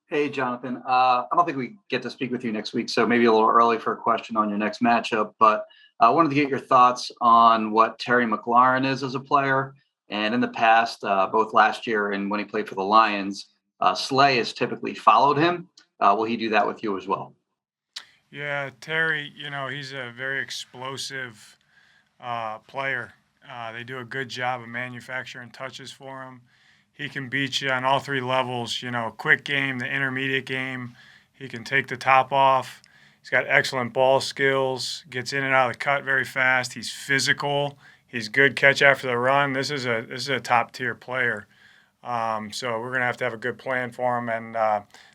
Hey, Jonathan. I don't think we get to speak with you next week, so maybe a little early for a question on your next matchup. But I wanted to get your thoughts on what Terry McLaurin is as a player. And in the past, both last year and when he played for the Lions, Slay has typically followed him. Will he do that with you as well? Yeah, Terry, he's a very explosive player. They do a good job of manufacturing touches for him. He can beat you on all three levels, quick game, the intermediate game. He can take the top off. He's got excellent ball skills, gets in and out of the cut very fast. He's physical. He's good catch after the run. This is a top tier player. So we're gonna have a good plan for him, and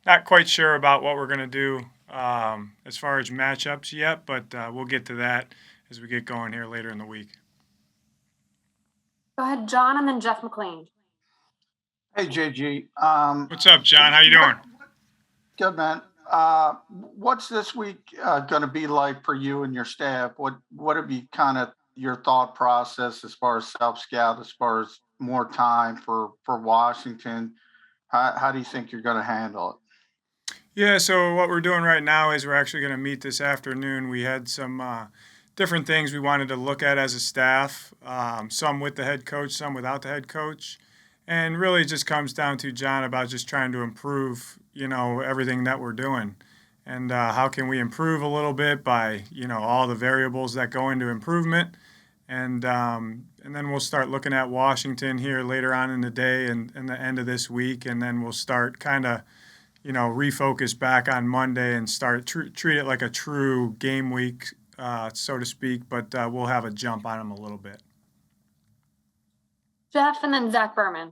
not quite sure about what we're gonna do as far as matchups yet, but we'll get to that as we get going here later in the week. Go ahead, John, and then Jeff McLean. Hey, JG. What's up, John? How you What? doing? Good, man. What's this week going to be like for you and your staff? What would be kind of your thought process as far as self scout, as far as more time for Washington? How do you think you're going to handle it? Yeah, so what we're doing right now is we're actually going to meet this afternoon. We had some different things we wanted to look at as a staff, some with the head coach, some without the head coach. And really it just comes down to, John, about just trying to improve, everything that we're doing. And how can we improve a little bit by, all the variables that go into improvement. And then we'll start looking at Washington here later on in the day and the end of this week. And then we'll start kind of refocus back on Monday and start treat it like a true game week, so to speak. But we'll have a jump on them a little bit. Jeff, and then Zach Berman.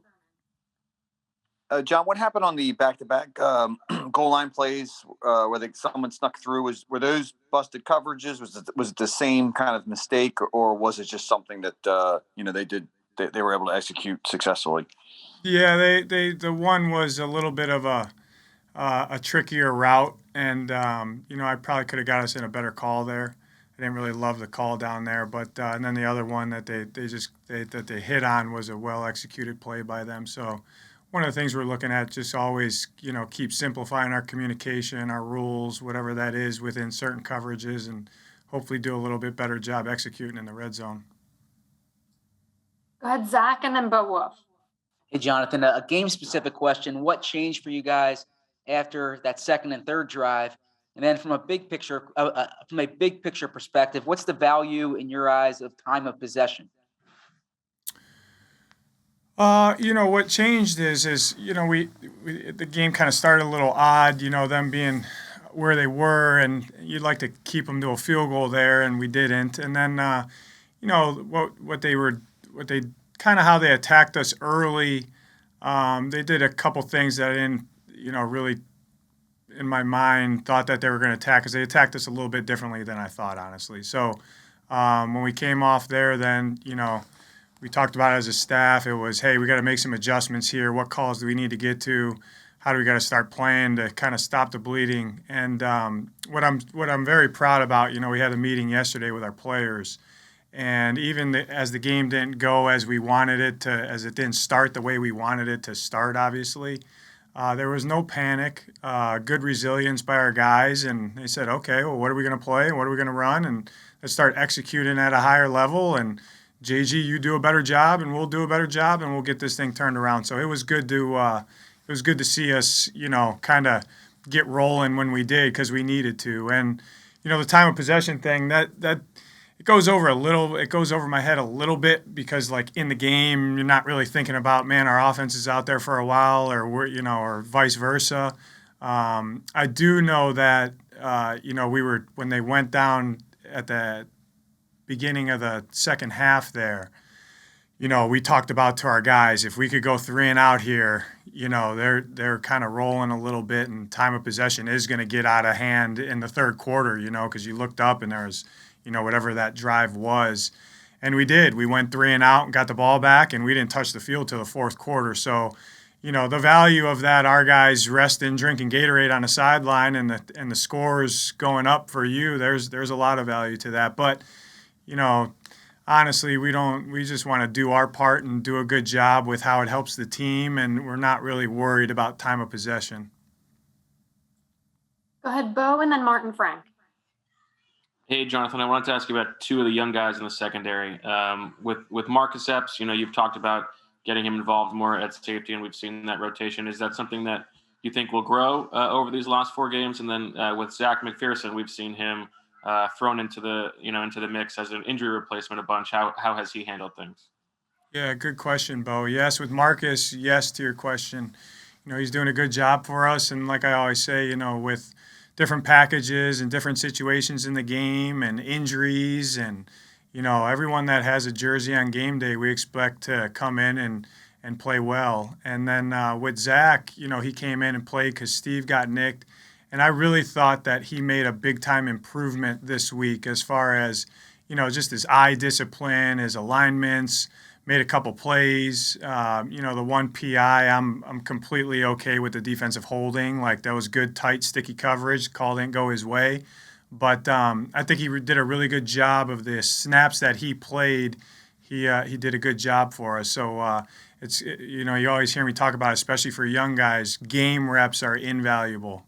John, what happened on the back-to-back goal line plays where someone snuck through? Were those busted coverages? Was it the same kind of mistake, or was it just something that they were able to execute successfully? Yeah, the one was a little bit of a trickier route, and I probably could have got us in a better call there. I didn't really love the call down there, but and then the other one that they hit on was a well executed play by them. So one of the things we're looking at, just always keep simplifying our communication, our rules, whatever that is within certain coverages, and hopefully do a little bit better job executing in the red zone. Go ahead, Zach, and then Bo Wolf. Hey, Jonathan, a game-specific question. What changed for you guys after that second and third drive? And then from a big picture perspective, what's the value in your eyes of time of possession? What changed is we the game kind of started a little odd. Them being where they were, and you'd like to keep them to a field goal there, and we didn't. And then what they kind of how they attacked us early. They did a couple things that I didn't really in my mind thought that they were going to attack, because they attacked us a little bit differently than I thought, honestly. So when we came off there, then we talked about it as a staff. It was, hey, we got to make some adjustments here. What calls do we need to get to? How do we got to start playing to kind of stop the bleeding? And what I'm very proud about, we had a meeting yesterday with our players, and even as the game didn't go as we wanted it to, as it didn't start the way we wanted it to start, obviously, there was no panic, good resilience by our guys, and they said, okay, well, what are we going to play? What are we going to run? And let's start executing at a higher level. And JG, you do a better job, and we'll do a better job, and we'll get this thing turned around. So it was good to see us, kind of get rolling when we did, because we needed to. And the time of possession thing, that it goes over my head a little bit, because like in the game, you're not really thinking about, man, our offense is out there for a while, or or vice versa. I do know that we were, when they went down at the beginning of the second half there, we talked about to our guys, if we could go 3 and out here, they're kind of rolling a little bit, and time of possession is going to get out of hand in the third quarter, because you looked up and there was, whatever that drive was. And we did. We went 3 and out and got the ball back, and we didn't touch the field till the fourth quarter. So, the value of that, our guys resting, drinking Gatorade on the sideline, and the scores going up for you, there's a lot of value to that. But, honestly, we just want to do our part and do a good job with how it helps the team, and we're not really worried about time of possession. Go ahead, Bo, and then Martin Frank. Hey, Jonathan, I wanted to ask you about two of the young guys in the secondary. With Marcus Epps, you've talked about getting him involved more at safety, and we've seen that rotation. Is that something that you think will grow over these last 4 games? And then with Zach McPherson, we've seen him thrown into the mix as an injury replacement a bunch. How has he handled things? Yeah, good question, Bo. Yes, with Marcus, yes to your question. He's doing a good job for us, and like I always say, with different packages and different situations in the game and injuries and everyone that has a jersey on game day, we expect to come in and play well. And then with Zach, he came in and played because Steve got nicked. And I really thought that he made a big time improvement this week as far as, just his eye discipline, his alignments, made a couple plays. The one PI, I'm completely okay with the defensive holding. Like, that was good, tight, sticky coverage. Call didn't go his way. But I think he did a really good job of the snaps that he played. He did a good job for us. So you always hear me talk about, especially for young guys, game reps are invaluable.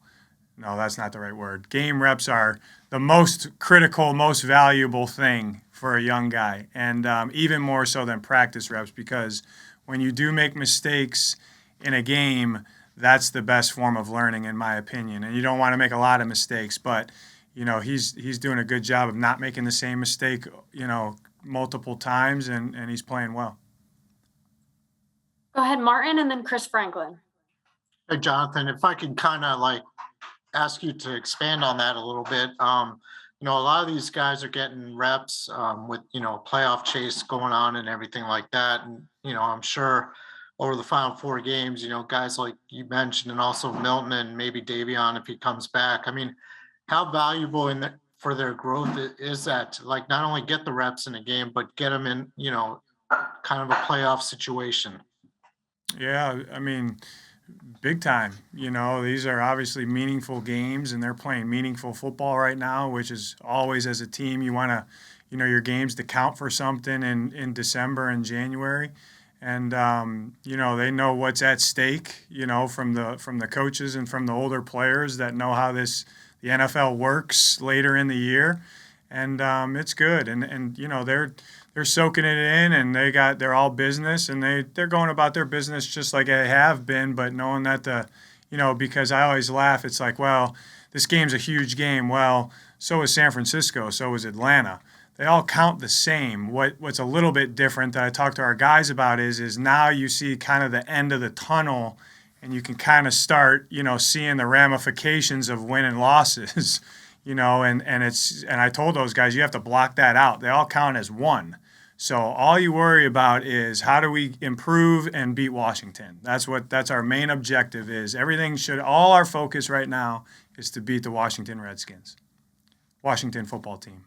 No, that's not the right word. Game reps are the most critical, most valuable thing for a young guy, and even more so than practice reps, because when you do make mistakes in a game, that's the best form of learning, in my opinion. And you don't want to make a lot of mistakes, but he's doing a good job of not making the same mistake, multiple times, and he's playing well. Go ahead, Martin, and then Chris Franklin. Hey, Jonathan, if I can kind of ask you to expand on that a little bit. A lot of these guys are getting reps with, playoff chase going on and everything like that. And, I'm sure over the final 4 games, guys like you mentioned, and also Milton and maybe Davion, if he comes back. I mean, how valuable for their growth is that to, not only get the reps in a game, but get them in, kind of a playoff situation? Yeah, I mean, big time. These are obviously meaningful games, and they're playing meaningful football right now, which is always, as a team, you want to, your games to count for something in December and January. And, they know what's at stake, from the coaches and from the older players that know how the NFL works later in the year. And it's good. And they're soaking it in, and they're all business, and they're going about their business just like they have been, but knowing that because I always laugh, it's like, well, this game's a huge game. Well, so is San Francisco, so is Atlanta. They all count the same. What's a little bit different that I talk to our guys about is now you see kind of the end of the tunnel, and you can kind of start, seeing the ramifications of win and losses, and I told those guys, you have to block that out. They all count as one. So all you worry about is how do we improve and beat Washington. That's our main objective is. All our focus right now is to beat the Washington Redskins, Washington football team.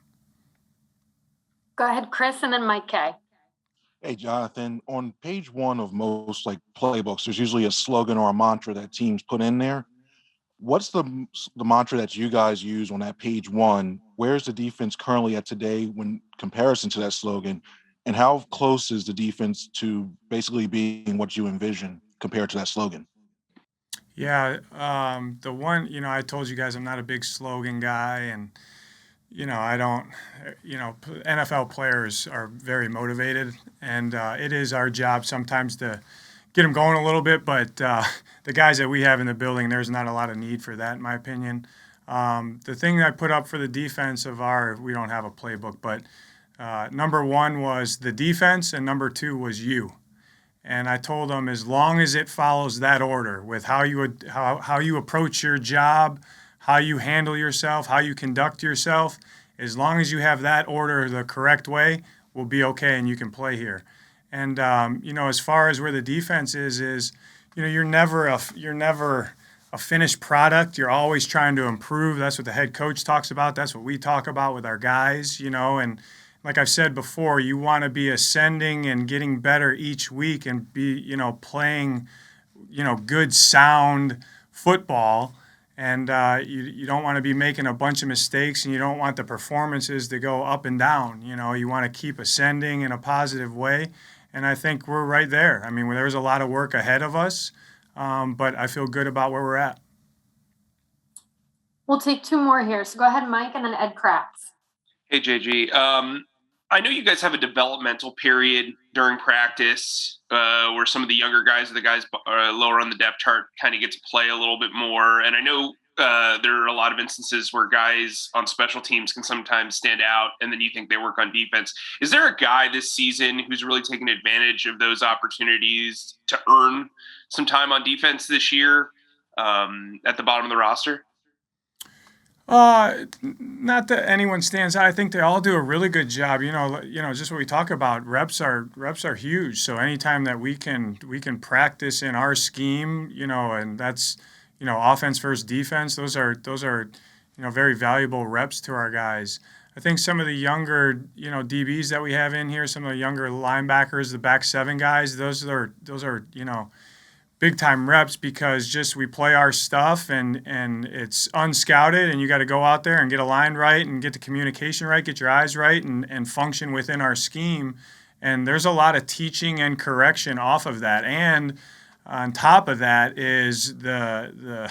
Go ahead, Chris, and then Mike K. Hey, Jonathan, on page 1 of most playbooks, there's usually a slogan or a mantra that teams put in there. What's the mantra that you guys use on that page 1? Where's the defense currently at today when comparison to that slogan? And how close is the defense to basically being what you envision compared to that slogan? Yeah, the one, I told you guys I'm not a big slogan guy, and I don't, NFL players are very motivated, and it is our job sometimes to get them going a little bit, but the guys that we have in the building, there's not a lot of need for that, in my opinion. The thing I put up for the defense we don't have a playbook, but number 1 was the defense, and number 2 was you. And I told them, as long as it follows that order with how you approach your job, how you handle yourself, how you conduct yourself, as long as you have that order the correct way, we'll be okay and you can play here. And as far as where the defense is you're never a finished product. You're always trying to improve. That's what the head coach talks about. That's what we talk about with our guys, and like I've said before, you want to be ascending and getting better each week and be, playing, good, sound football. And you don't want to be making a bunch of mistakes, and you don't want the performances to go up and down. You want to keep ascending in a positive way. And I think we're right there. I mean, there's a lot of work ahead of us, but I feel good about where we're at. We'll take two more here. So go ahead, Mike, and then Ed Kratz. Hey, JG. I know you guys have a developmental period during practice where some of the younger guys or the guys lower on the depth chart kind of get to play a little bit more. And I know there are a lot of instances where guys on special teams can sometimes stand out and then you think they work on defense. Is there a guy this season who's really taken advantage of those opportunities to earn some time on defense this year at the bottom of the roster? Not that anyone stands out. I think they all do a really good job. Just what we talk about. Reps are huge. So anytime that we can practice in our scheme, and that's, offense versus defense. Those are very valuable reps to our guys. I think some of the younger, DBs that we have in here, some of the younger linebackers, the back seven guys, those are big time reps because just we play our stuff and it's unscouted and you got to go out there and get a line right and get the communication right, get your eyes right and function within our scheme. And there's a lot of teaching and correction off of that. And on top of that is the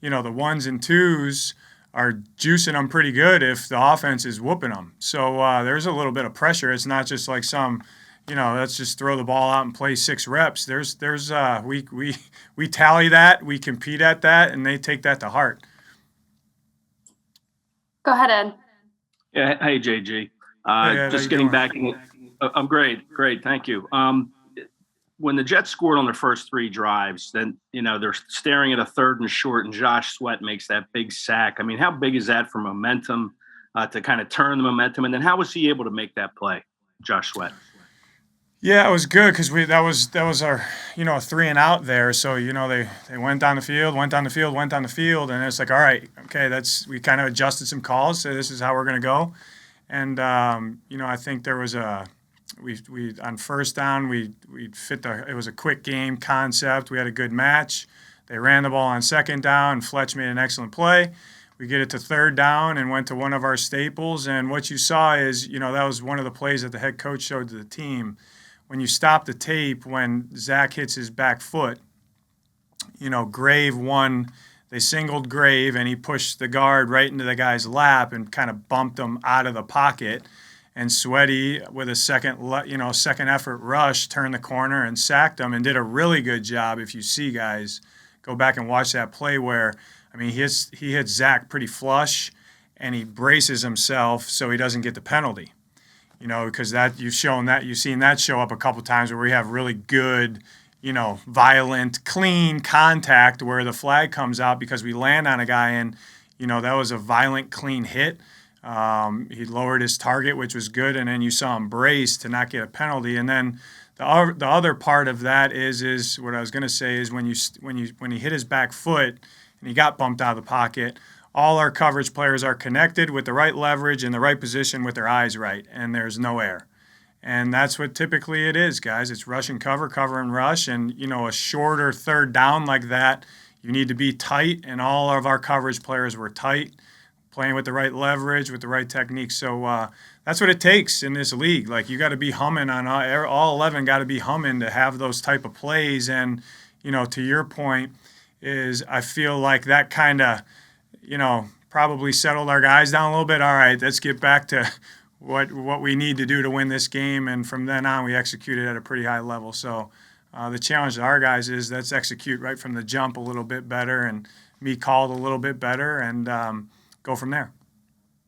ones and twos are juicing them pretty good if the offense is whooping them. So there's a little bit of pressure. It's not just like some, let's just throw the ball out and play 6 reps. We tally that, we compete at that, and they take that to heart. Go ahead, Ed. Yeah, hey JG. Hey, Ed, just getting back. I'm great, thank you. When the Jets scored on their first 3 drives, then they're staring at a 3rd and short, and Josh Sweat makes that big sack. I mean, how big is that for momentum to kind of turn the momentum? And then how was he able to make that play, Josh Sweat? Yeah, it was good because that was our a 3 and out there. So they went down the field, and it's like, all right, okay, we kind of adjusted some calls. So this is how we're gonna go, and I think there was we on first down we fit it was a quick game concept. We had a good match. They ran the ball on second down, and Fletch made an excellent play. We get it to 3rd down and went to one of our staples. And what you saw is that was one of the plays that the head coach showed to the team. When you stop the tape, when Zach hits his back foot, Grave they singled Grave and he pushed the guard right into the guy's lap and kind of bumped him out of the pocket. And Sweaty, with a second effort rush, turned the corner and sacked him and did a really good job. If you see, guys, go back and watch that play where, he hits Zach pretty flush and he braces himself so he doesn't get the penalty. Because you've seen that show up a couple times where we have really good, violent, clean contact where the flag comes out because we land on a guy and, that was a violent, clean hit. He lowered his target, which was good, and then you saw him brace to not get a penalty. And then the other part of that is what I was going to say is when he hit his back foot and he got bumped out of the pocket, all our coverage players are connected with the right leverage in the right position with their eyes right, and there's no air. And that's what typically it is, guys. It's rush and cover and rush. And, a shorter 3rd down like that, you need to be tight, and all of our coverage players were tight, playing with the right leverage, with the right technique. So that's what it takes in this league. Like, you got to be humming on all 11 got to be humming to have those type of plays. And, to your point is I feel like that kind of, probably settled our guys down a little bit. All right, let's get back to what we need to do to win this game. And from then on, we executed at a pretty high level. So the challenge to our guys is let's execute right from the jump a little bit better and me called a little bit better and go from there.